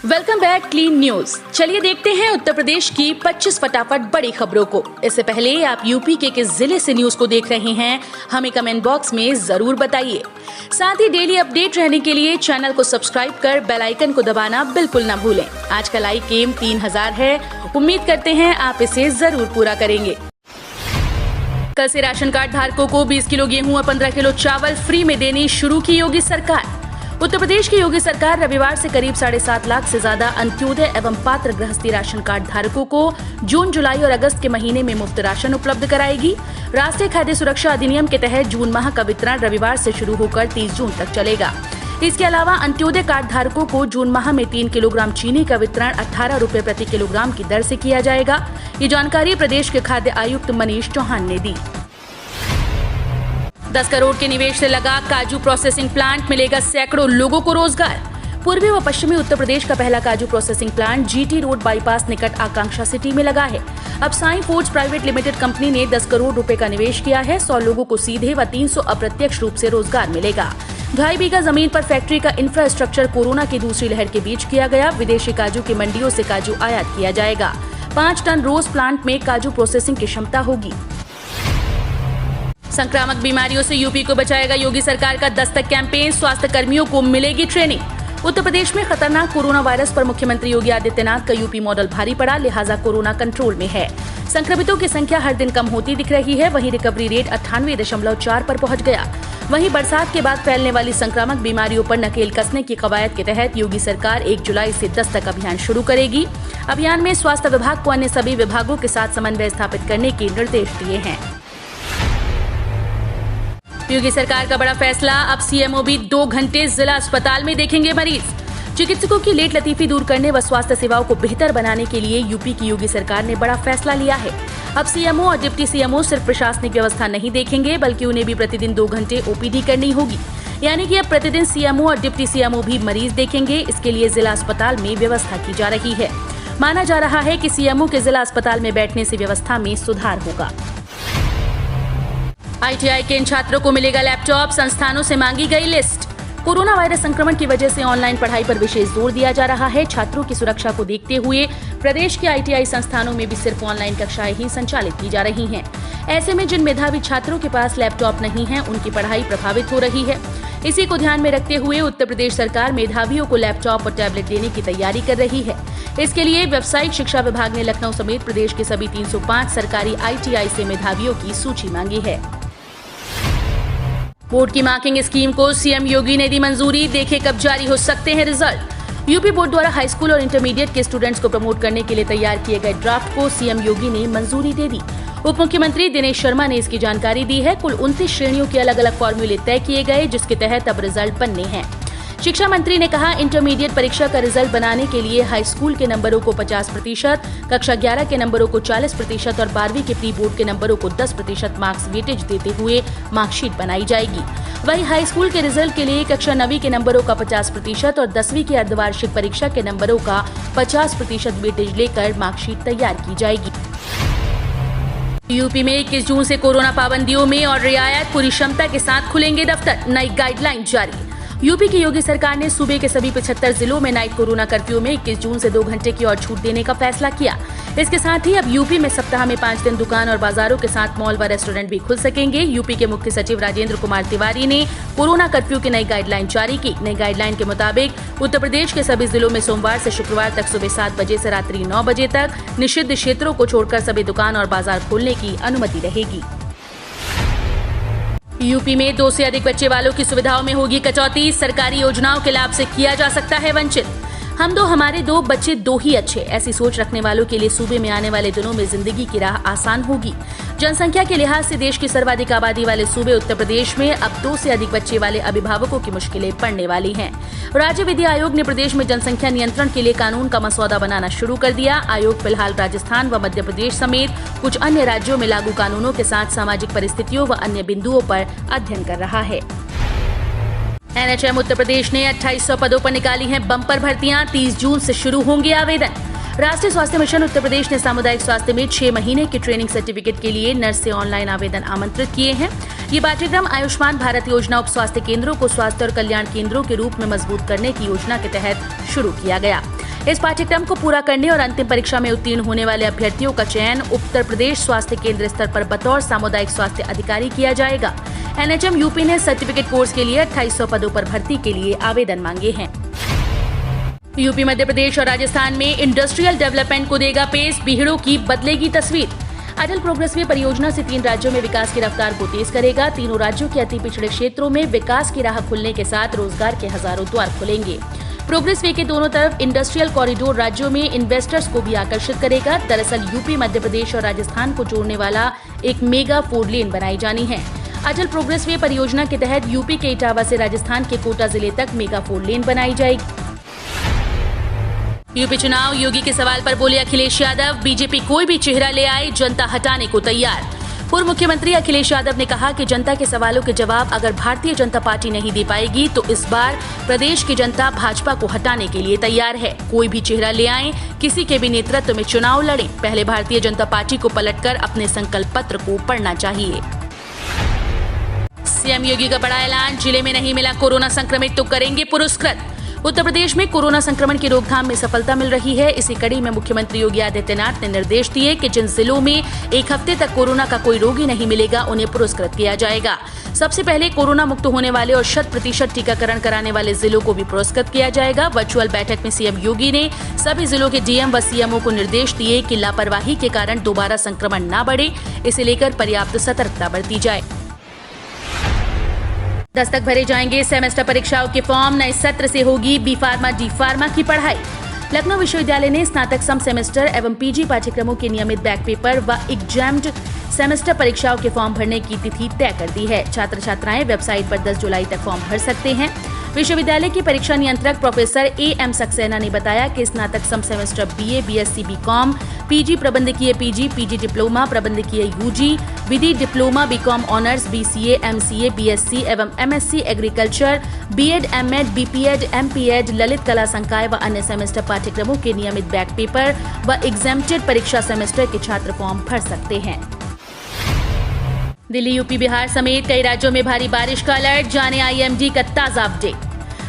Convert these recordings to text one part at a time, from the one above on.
Welcome back clean news. चलिए देखते हैं उत्तर प्रदेश की 25 फटाफट बड़ी खबरों को। इससे पहले आप यूपी के किस जिले से न्यूज को देख रहे हैं, हमें कमेंट बॉक्स में जरूर बताइए। साथ ही डेली अपडेट रहने के लिए चैनल को सब्सक्राइब कर बेल आइकन को दबाना बिल्कुल न भूलें। आज का लाइक एम 3000 है, उम्मीद करते हैं आप इसे जरूर पूरा करेंगे। कल से राशन कार्ड धारकों को 20 किलो गेहूं और 15 किलो चावल फ्री में देनी शुरू की योगी सरकार। उत्तर प्रदेश की योगी सरकार रविवार से करीब 7.5 लाख से ज्यादा अंत्योदय एवं पात्र गृहस्थी राशन कार्ड धारकों को जून, जुलाई और अगस्त के महीने में मुफ्त राशन उपलब्ध कराएगी। राष्ट्रीय खाद्य सुरक्षा अधिनियम के तहत जून माह का वितरण रविवार से शुरू होकर 30 जून तक चलेगा। इसके अलावा अंत्योदय कार्ड धारकों को जून माह में 3 किलोग्राम चीनी का वितरण 18 रुपए प्रति किलोग्राम की दर से किया जाएगा। ये जानकारी प्रदेश के खाद्य आयुक्त मनीष चौहान ने दी। 10 करोड़ के निवेश से लगा काजू प्रोसेसिंग प्लांट, मिलेगा सैकड़ों लोगों को रोजगार। पूर्वी व पश्चिमी उत्तर प्रदेश का पहला काजू processing plant GT road bypass निकट आकांक्षा सिटी में लगा है। अब Sai foods private limited company ने 10 करोड़ रुपए का निवेश किया है। 100 लोगों को सीधे व 300 अप्रत्यक्ष रूप से रोजगार मिलेगा। 2.5 बीघा जमीन पर फैक्ट्री का इंफ्रास्ट्रक्चर कोरोना की दूसरी लहर के बीच किया गया। विदेशी काजू की मंडियों से काजू आयात किया जाएगा। 5 टन रोज प्लांट में काजू प्रोसेसिंग की क्षमता होगी। संक्रामक बीमारियों से यूपी को बचाएगा योगी सरकार का दस्तक कैंपेन, स्वास्थ्य कर्मियों को मिलेगी ट्रेनिंग। उत्तर प्रदेश में खतरनाक कोरोना वायरस पर मुख्यमंत्री योगी आदित्यनाथ का यूपी मॉडल भारी पड़ा, लिहाजा कोरोना कंट्रोल में है। संक्रमितों की संख्या हर दिन कम होती दिख रही है। वहीं रिकवरी रेट 98.4 पर पहुंच गया। वहीं बरसात के बाद फैलने वाली संक्रामक बीमारियों पर नकेल कसने की कवायद के तहत योगी सरकार 1 जुलाई से दस्तक अभियान शुरू करेगी। अभियान में स्वास्थ्य विभाग को अन्य सभी विभागों के साथ समन्वय स्थापित करने के निर्देश दिए हैं। योगी सरकार का बड़ा फैसला, अब सीएमओ भी 2 घंटे जिला अस्पताल में देखेंगे मरीज। चिकित्सकों की लेट लतीफी दूर करने व स्वास्थ्य सेवाओं को बेहतर बनाने के लिए यूपी की योगी सरकार ने बड़ा फैसला लिया है। अब सीएमओ और डिप्टी सीएमओ सिर्फ प्रशासनिक व्यवस्था नहीं देखेंगे, बल्कि उन्हें भी प्रतिदिन 2 घंटे ओपीडी करनी होगी। यानी कि अब प्रतिदिन सीएमओ और डिप्टी सीएमओ भी मरीज देखेंगे। इसके लिए जिला अस्पताल में व्यवस्था की जा रही है। माना जा रहा है कि सीएमओ के जिला अस्पताल में बैठने से व्यवस्था में सुधार होगा। आईटीआई के इन छात्रों को मिलेगा लैपटॉप, संस्थानों से मांगी गई लिस्ट। कोरोना वायरस संक्रमण की वजह से ऑनलाइन पढ़ाई पर विशेष जोर दिया जा रहा है। छात्रों की सुरक्षा को देखते हुए प्रदेश के आईटीआई संस्थानों में भी सिर्फ ऑनलाइन कक्षाएं ही संचालित की जा रही हैं। ऐसे में जिन मेधावी छात्रों के पास लैपटॉप नहीं है, उनकी पढ़ाई प्रभावित हो रही है। इसी को ध्यान में रखते हुए उत्तर प्रदेश सरकार मेधावियों को लैपटॉप और टैबलेट देने की तैयारी कर रही है। इसके लिए व्यावसायिक शिक्षा विभाग ने लखनऊ समेत प्रदेश के सभी 305 सरकारी आईटीआई से मेधावियों की सूची मांगी है। बोर्ड की मार्किंग स्कीम को सीएम योगी ने दी मंजूरी, देखे कब जारी हो सकते हैं रिजल्ट। यूपी बोर्ड द्वारा हाई स्कूल और इंटरमीडिएट के स्टूडेंट्स को प्रमोट करने के लिए तैयार किए गए ड्राफ्ट को सीएम योगी ने मंजूरी दे दी। उप मुख्यमंत्री दिनेश शर्मा ने इसकी जानकारी दी है। कुल 29 श्रेणियों के अलग अलग फॉर्मूले तय किए गए, जिसके तहत अब रिजल्ट बनने हैं। शिक्षा मंत्री ने कहा, इंटरमीडिएट परीक्षा का रिजल्ट बनाने के लिए हाई स्कूल के नंबरों को 50%, कक्षा 11 के नंबरों को 40% और 12वीं के प्री बोर्ड के नंबरों को 10% मार्क्स वेटेज देते हुए मार्कशीट बनाई जाएगी। वहीं हाई स्कूल के रिजल्ट के लिए कक्षा 9वीं के नंबरों का 50% और 10वीं की अर्धवार्षिक परीक्षा के नंबरों का 50% वेटेज लेकर मार्कशीट तैयार की जाएगी। यूपी में 21 जून से कोरोना पाबंदियों में और रियायत, पूरी क्षमता के साथ खुलेंगे दफ्तर, नई गाइडलाइन जारी। यूपी की योगी सरकार ने सूबे के सभी 75 जिलों में नाइट कोरोना कर्फ्यू में 21 जून से 2 घंटे की और छूट देने का फैसला किया। इसके साथ ही अब यूपी में सप्ताह में 5 दिन दुकान और बाजारों के साथ मॉल व रेस्टोरेंट भी खुल सकेंगे। यूपी के मुख्य सचिव राजेंद्र कुमार तिवारी ने कोरोना कर्फ्यू की नई गाइडलाइन जारी की। नई गाइडलाइन के मुताबिक उत्तर प्रदेश के सभी जिलों में सोमवार से शुक्रवार तक सुबह 7 बजे से रात्रि 9 बजे तक निषिद्ध क्षेत्रों को छोड़कर सभी दुकान और बाजार खोलने की अनुमति रहेगी। यूपी में 2 से अधिक बच्चे वालों की सुविधाओं में होगी कटौती, सरकारी योजनाओं के लाभ से किया जा सकता है वंचित। हम 2 हमारे 2 बच्चे 2 ही अच्छे, ऐसी सोच रखने वालों के लिए सूबे में आने वाले दिनों में जिंदगी की राह आसान होगी। जनसंख्या के लिहाज से देश की सर्वाधिक आबादी वाले सूबे उत्तर प्रदेश में अब 2 से अधिक बच्चे वाले अभिभावकों की मुश्किलें पड़ने वाली हैं। राज्य विधि आयोग ने प्रदेश में जनसंख्या नियंत्रण के लिए कानून का मसौदा बनाना शुरू कर दिया। आयोग फिलहाल राजस्थान व मध्य प्रदेश समेत कुछ अन्य राज्यों में लागू कानूनों के साथ सामाजिक परिस्थितियों व अन्य बिंदुओं पर अध्ययन कर रहा है। एनएचएम उत्तर प्रदेश ने 2800 पदों पर निकाली हैं बम्पर भर्तियां, 30 जून से शुरू होंगे आवेदन। राष्ट्रीय स्वास्थ्य मिशन उत्तर प्रदेश ने सामुदायिक स्वास्थ्य में 6 महीने के ट्रेनिंग सर्टिफिकेट के लिए नर्स से ऑनलाइन आवेदन आमंत्रित किए हैं। ये पाठ्यक्रम आयुष्मान भारत योजना उप स्वास्थ्य केंद्रों को स्वास्थ्य और कल्याण केंद्रों के रूप में मजबूत करने की योजना के तहत शुरू किया गया। इस पाठ्यक्रम को पूरा करने और अंतिम परीक्षा में उत्तीर्ण होने वाले अभ्यर्थियों का चयन उत्तर प्रदेश स्वास्थ्य केंद्र स्तर पर बतौर सामुदायिक स्वास्थ्य अधिकारी किया जाएगा। एनएचएम यूपी ने सर्टिफिकेट कोर्स के लिए 2800 पदों पर भर्ती के लिए आवेदन मांगे हैं। यूपी, मध्य प्रदेश और राजस्थान में इंडस्ट्रियल डेवलपमेंट को देगा पेस, बीहड़ों की बदलेगी तस्वीर। अटल प्रोग्रेस वे परियोजना से 3 राज्यों में विकास की रफ्तार को तेज करेगा। तीनों राज्यों के अति पिछड़े क्षेत्रों में विकास की राह खुलने के साथ रोजगार के हजारों द्वार खुलेंगे। प्रोग्रेस वे के दोनों तरफ इंडस्ट्रियल कॉरिडोर राज्यों में इन्वेस्टर्स को भी आकर्षित करेगा। दरअसल यूपी, मध्य प्रदेश और राजस्थान को जोड़ने वाला एक मेगा 4 लेन बनाई जानी है। अटल प्रोग्रेस वे परियोजना के तहत यूपी के इटावा से राजस्थान के कोटा जिले तक मेगा 4 लेन बनाई जाएगी। यूपी चुनाव, योगी के सवाल पर बोले अखिलेश यादव, बीजेपी कोई भी चेहरा ले आए, जनता हटाने को तैयार। पूर्व मुख्यमंत्री अखिलेश यादव ने कहा कि जनता के सवालों के जवाब अगर भारतीय जनता पार्टी नहीं दे पाएगी तो इस बार प्रदेश की जनता भाजपा को हटाने के लिए तैयार है। कोई भी चेहरा ले आए, किसी के भी नेतृत्व में चुनाव लड़े, पहले भारतीय जनता पार्टी को पलटकर अपने संकल्प पत्र को पढ़ना चाहिए। सीएम योगी का बड़ा ऐलान, जिले में नहीं मिला कोरोना संक्रमित तो करेंगे पुरस्कृत। उत्तर प्रदेश में कोरोना संक्रमण की रोकथाम में सफलता मिल रही है। इसी कड़ी में मुख्यमंत्री योगी आदित्यनाथ ने निर्देश दिए कि जिन जिलों में 1 हफ्ते तक कोरोना का कोई रोगी नहीं मिलेगा उन्हें पुरस्कृत किया जाएगा। सबसे पहले कोरोना मुक्त होने वाले और 100% टीकाकरण कराने वाले जिलों को भी पुरस्कृत किया जाएगा। वर्चुअल बैठक में सीएम योगी ने सभी जिलों के डीएम व सीएमओ को निर्देश दिए कि लापरवाही के कारण दोबारा संक्रमण न बढ़े, इसे लेकर पर्याप्त सतर्कता बरती जाए। दस्तक भरे जाएंगे सेमेस्टर परीक्षाओं के फॉर्म, नए सत्र से होगी बी फार्मा डी फार्मा की पढ़ाई। लखनऊ विश्वविद्यालय ने स्नातक सम सेमेस्टर एवं पीजी पाठ्यक्रमों के नियमित बैक पेपर व एग्जाम्ड सेमेस्टर परीक्षाओं के फॉर्म भरने की तिथि तय कर दी है। छात्र छात्राएं वेबसाइट पर 10 जुलाई तक फॉर्म भर सकते हैं। विश्वविद्यालय की परीक्षा नियंत्रक प्रोफेसर एएम सक्सेना ने बताया कि स्नातक सम semester BA, BSc, BCom, PG प्रबंधकीय पीजी, पीजी डिप्लोमा प्रबंधकीय यूजी, विधि diploma, BCom honours, BCA, MCA, BSc एवं MSc agriculture, BEd, MEd, BPEd, MPEd, ललित कला संकाय व अन्य सेमेस्टर पाठ्यक्रमों के नियमित बैक पेपर व एग्जेम्प्टेड परीक्षा सेमेस्टर के छात्र फॉर्म भर सकते हैं। दिल्ली, यूपी, बिहार समेत कई राज्यों में भारी बारिश का अलर्ट, जाने आईएमडी का ताजा अपडेट।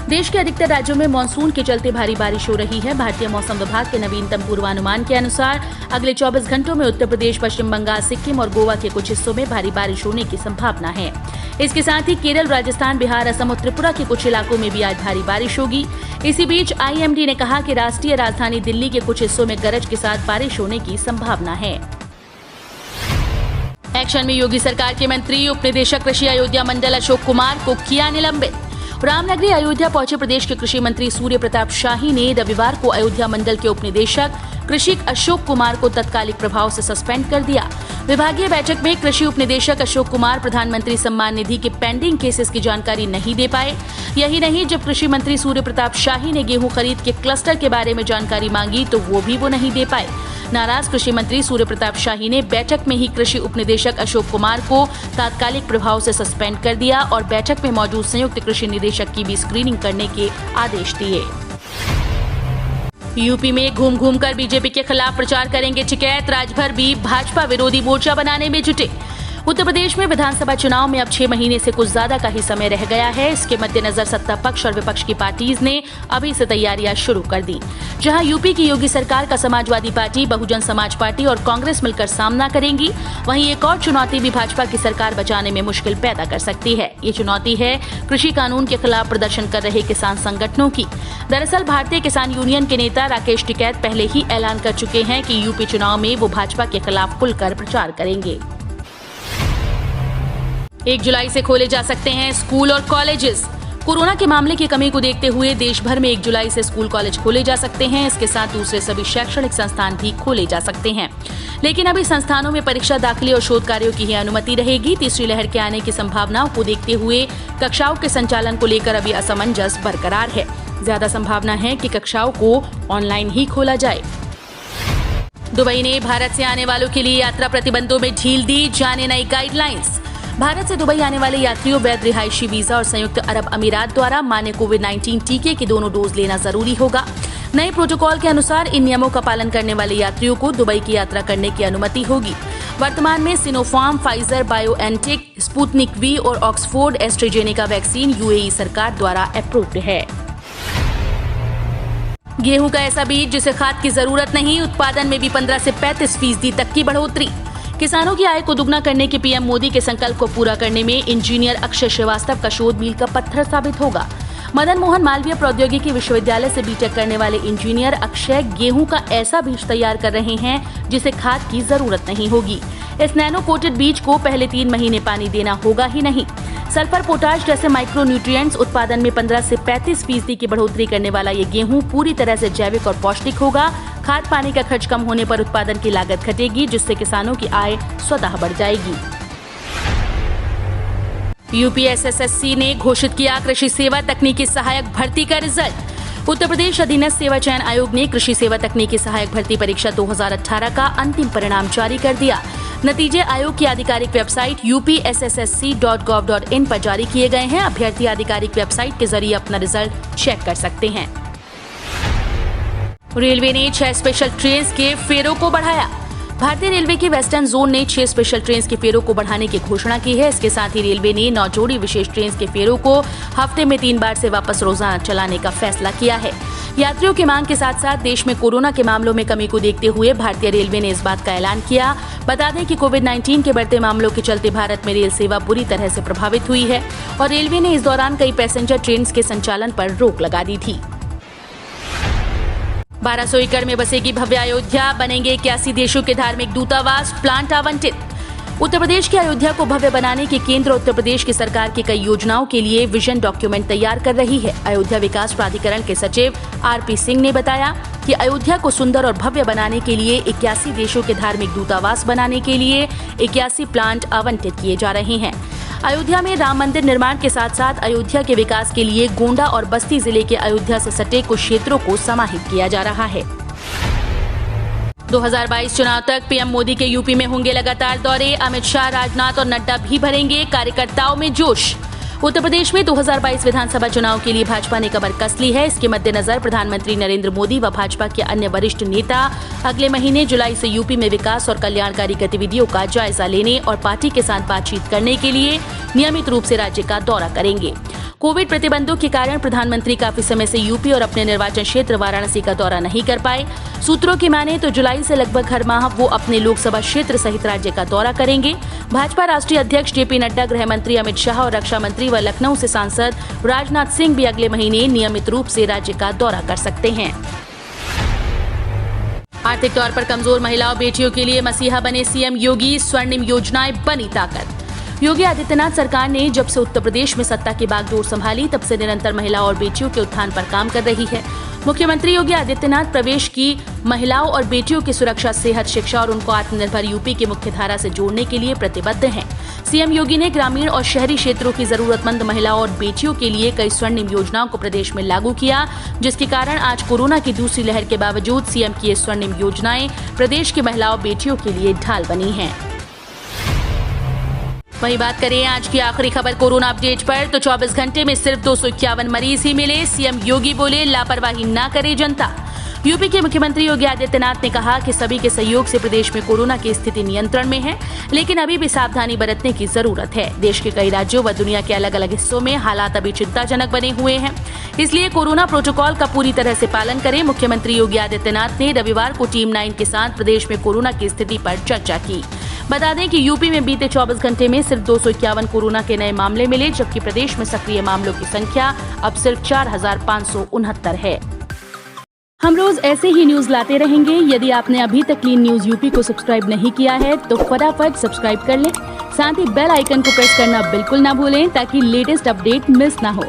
देश के अधिकतर राज्यों में मानसून के चलते भारी बारिश हो रही है। भारतीय मौसम विभाग के नवीनतम पूर्वानुमान के अनुसार अगले 24 घंटों में उत्तर प्रदेश, पश्चिम बंगाल, सिक्किम और गोवा के कुछ हिस्सों में भारी बारिश होने की संभावना है। इसके साथ ही केरल, राजस्थान, बिहार, असम और त्रिपुरा के कुछ इलाकों में भी आज भारी बारिश होगी। इसी बीच आईएमडी ने कहा कि राष्ट्रीय राजधानी दिल्ली के कुछ हिस्सों में गरज के साथ बारिश होने की संभावना है। एक्शन में योगी सरकार के मंत्री उप निदेशक कृषि अयोध्या मंडल अशोक कुमार को किया निलंबित। रामनगरी अयोध्या पहुंचे प्रदेश के कृषि मंत्री सूर्य प्रताप शाही ने रविवार को अयोध्या मंडल के उप निदेशक कृषि अशोक कुमार को तत्कालिक प्रभाव से सस्पेंड कर दिया। विभागीय बैठक में कृषि उप निदेशक अशोक कुमार प्रधानमंत्री सम्मान निधि के पेंडिंग केसेस की जानकारी नहीं दे पाए। यही नहीं, जब कृषि मंत्री सूर्य प्रताप शाही ने गेहूं खरीद के क्लस्टर के बारे में जानकारी मांगी तो वो नहीं दे पाए। नाराज कृषि मंत्री सूर्य प्रताप शाही ने बैठक में ही कृषि उप निदेशक अशोक कुमार को तात्कालिक प्रभाव से सस्पेंड कर दिया और बैठक में मौजूद संयुक्त कृषि निदेशक की भी स्क्रीनिंग करने के आदेश दिए। यूपी में घूम घूम कर बीजेपी के खिलाफ प्रचार करेंगे टिकैत, राज्यभर भी भाजपा विरोधी मोर्चा बनाने में जुटे। उत्तर प्रदेश में विधानसभा चुनाव में अब 6 महीने से कुछ ज्यादा का ही समय रह गया है। इसके मद्देनजर सत्ता पक्ष और विपक्ष की पार्टीज ने अभी से तैयारियां शुरू कर दी। जहां यूपी की योगी सरकार का समाजवादी पार्टी, बहुजन समाज पार्टी और कांग्रेस मिलकर सामना करेंगी, वहीं एक और चुनौती भी भाजपा की सरकार बचाने में मुश्किल पैदा कर सकती है। ये चुनौती है कृषि कानून के खिलाफ प्रदर्शन कर रहे किसान संगठनों की। दरअसल भारतीय किसान यूनियन के नेता राकेश टिकैत पहले ही ऐलान कर चुके हैं कि यूपी चुनाव में वो भाजपा के खिलाफ खुलकर प्रचार करेंगे। 1 जुलाई से खोले जा सकते हैं स्कूल और कॉलेजेस। कोरोना के मामले की कमी को देखते हुए देश भर में 1 जुलाई से स्कूल कॉलेज खोले जा सकते हैं। इसके साथ दूसरे सभी शैक्षणिक संस्थान भी खोले जा सकते हैं, लेकिन अभी संस्थानों में परीक्षा, दाखिले और शोध कार्यों की ही अनुमति रहेगी। तीसरी लहर के आने की संभावनाओं को देखते हुए कक्षाओं के संचालन को लेकर अभी असमंजस बरकरार है। ज्यादा संभावना है कि कक्षाओं को ऑनलाइन ही खोला जाए। दुबई ने भारत से आने वालों के लिए यात्रा प्रतिबंधों में ढील दी, जाने नई गाइडलाइंस। भारत से दुबई आने वाले यात्रियों वैध रिहायशी वीजा और संयुक्त अरब अमीरात द्वारा मान्य कोविड-19 टीके के दोनों डोज लेना जरूरी होगा। नए प्रोटोकॉल के अनुसार इन नियमों का पालन करने वाले यात्रियों को दुबई की यात्रा करने की अनुमति होगी। वर्तमान में Sinopharm, Pfizer, BioNTech, Sputnik V और ऑक्सफोर्ड एस्ट्रेजेनेका वैक्सीन यूएई सरकार द्वारा अप्रूव्ड है। गेहूं का ऐसा बीज जिसे खाद की जरूरत नहीं, उत्पादन में भी 15 से 35% तक की बढ़ोतरी। किसानों की आय को दुगना करने के पीएम मोदी के संकल्प को पूरा करने में इंजीनियर अक्षय श्रीवास्तव का शोध मील का पत्थर साबित होगा। मदन मोहन मालवीय प्रौद्योगिकी विश्वविद्यालय से बीटेक करने वाले इंजीनियर अक्षय गेहूं का ऐसा बीज तैयार कर रहे हैं जिसे खाद की जरूरत नहीं होगी। इस नैनो कोटेड बीज को पहले 3 महीने पानी देना होगा ही नहीं। सल्फर, पोटाश जैसे माइक्रो न्यूट्रिएंट्स उत्पादन में 15 से 35% की बढ़ोतरी करने वाला ये गेहूं पूरी तरह से जैविक और पौष्टिक होगा। खाद पानी का खर्च कम होने पर उत्पादन की लागत घटेगी, जिससे किसानों की आय स्वतः बढ़ जाएगी। यूपीएसएसएससी ने घोषित किया कृषि सेवा तकनीकी सहायक भर्ती का रिजल्ट। उत्तर प्रदेश अधीनस्थ सेवा चयन आयोग ने कृषि सेवा तकनीकी सहायक भर्ती परीक्षा 2018 का अंतिम परिणाम जारी कर दिया। नतीजे आयोग की आधिकारिक वेबसाइट upssc.gov.in पर जारी किए गए हैं। अभ्यर्थी आधिकारिक वेबसाइट के जरिए अपना रिजल्ट चेक कर सकते हैं। रेलवे ने 6 स्पेशल ट्रेन के फेरों को बढ़ाया। भारतीय रेलवे की वेस्टर्न जोन ने 6 स्पेशल ट्रेन के फेरों को बढ़ाने की घोषणा की है। इसके साथ ही रेलवे ने 9 जोड़ी विशेष ट्रेन के फेरों को हफ्ते में 3 बार से वापस रोजाना चलाने का फैसला किया है। यात्रियों की मांग के साथ साथ देश में कोरोना के मामलों में कमी को देखते हुए भारतीय रेलवे ने इस बात का ऐलान किया। बता दें कि कोविड-19 के बढ़ते मामलों के चलते भारत में रेल सेवा बुरी तरह से प्रभावित हुई है और रेलवे ने इस दौरान कई पैसेंजर ट्रेन के संचालन पर रोक लगा दी थी। 1200 एकड़ में बसेगी भव्य अयोध्या, बनेंगे 81 देशों के धार्मिक दूतावास, प्लांट आवंटित। उत्तर प्रदेश की अयोध्या को भव्य बनाने के केंद्र उत्तर प्रदेश की सरकार की कई योजनाओं के लिए विजन डॉक्यूमेंट तैयार कर रही है। अयोध्या विकास प्राधिकरण के सचिव आरपी सिंह ने बताया कि अयोध्या को सुंदर और भव्य बनाने के लिए 81 देशों के धार्मिक दूतावास बनाने के लिए 81 प्लांट आवंटित किए जा रहे हैं। अयोध्या में राम मंदिर निर्माण के साथ साथ अयोध्या के विकास के लिए गोंडा और बस्ती जिले के अयोध्या से सटे कुछ क्षेत्रों को समाहित किया जा रहा है। 2022 चुनाव तक पीएम मोदी के यूपी में होंगे लगातार दौरे। अमित शाह, राजनाथ और नड्डा भी भरेंगे कार्यकर्ताओं में जोश। उत्तर प्रदेश में 2022 विधानसभा चुनाव के लिए भाजपा ने कमर कस ली है। इसके मद्देनजर प्रधानमंत्री नरेंद्र मोदी व भाजपा के अन्य वरिष्ठ नेता अगले महीने जुलाई से यूपी में विकास और कल्याणकारी गतिविधियों का जायजा लेने और पार्टी के साथ बातचीत करने के लिए नियमित रूप से राज्य का दौरा करेंगे। कोविड प्रतिबंधों के कारण प्रधानमंत्री काफी समय से यूपी और अपने निर्वाचन क्षेत्र वाराणसी का दौरा नहीं कर पाए। सूत्रों की माने तो जुलाई से लगभग हर माह वो अपने लोकसभा क्षेत्र सहित राज्य का दौरा करेंगे। भाजपा राष्ट्रीय अध्यक्ष जेपी नड्डा, गृह मंत्री अमित शाह और रक्षा मंत्री व लखनऊ से सांसद राजनाथ सिंह भी अगले महीने नियमित रूप से राज्य का दौरा कर सकते हैं। आर्थिक तौर पर कमजोर महिलाओं बेटियों के लिए मसीहा बने सीएम योगी, स्वर्णिम योजनाएं बनी ताकत। योगी आदित्यनाथ सरकार ने जब से उत्तर प्रदेश में सत्ता की बागडोर संभाली तब से निरंतर महिलाओं और बेटियों के उत्थान पर काम कर रही है। मुख्यमंत्री योगी आदित्यनाथ प्रदेश की महिलाओं और बेटियों की सुरक्षा, सेहत, शिक्षा और उनको आत्मनिर्भर यूपी की मुख्य धारा से जोड़ने के लिए प्रतिबद्ध हैं। सीएम योगी ने ग्रामीण और शहरी क्षेत्रों की जरूरतमंद महिलाओं और बेटियों के लिए कई स्वर्णिम योजनाओं को प्रदेश में लागू किया, जिसके कारण आज कोरोना की दूसरी लहर के बावजूद सीएम की ये स्वर्णिम योजनाएं प्रदेश की महिलाओं बेटियों के लिए ढाल बनी हैं। वहीं बात करें आज की आखिरी खबर कोरोना अपडेट पर, तो 24 घंटे में सिर्फ 251 मरीज ही मिले। सीएम योगी बोले लापरवाही न करे जनता। यूपी के मुख्यमंत्री योगी आदित्यनाथ ने कहा कि सभी के सहयोग से प्रदेश में कोरोना की स्थिति नियंत्रण में है, लेकिन अभी भी सावधानी बरतने की जरूरत है। देश के कई राज्यों व दुनिया के अलग अलग हिस्सों में हालात अभी चिंताजनक बने हुए हैं, इसलिए कोरोना प्रोटोकॉल का पूरी तरह से पालन करें। मुख्यमंत्री योगी आदित्यनाथ ने रविवार को टीम 9 के साथ प्रदेश में कोरोना की स्थिति पर चर्चा की। बता दें कि यूपी में बीते 24 घंटे में सिर्फ 251 कोरोना के नए मामले मिले, जबकि प्रदेश में सक्रिय मामलों की संख्या अब सिर्फ 4569 है। हम रोज ऐसे ही न्यूज लाते रहेंगे। यदि आपने अभी तक क्लीन न्यूज यूपी को सब्सक्राइब नहीं किया है तो फटाफट सब्सक्राइब कर लें। साथ ही बेल आइकन को प्रेस करना बिल्कुल ना भूलें ताकि लेटेस्ट अपडेट मिस ना हो।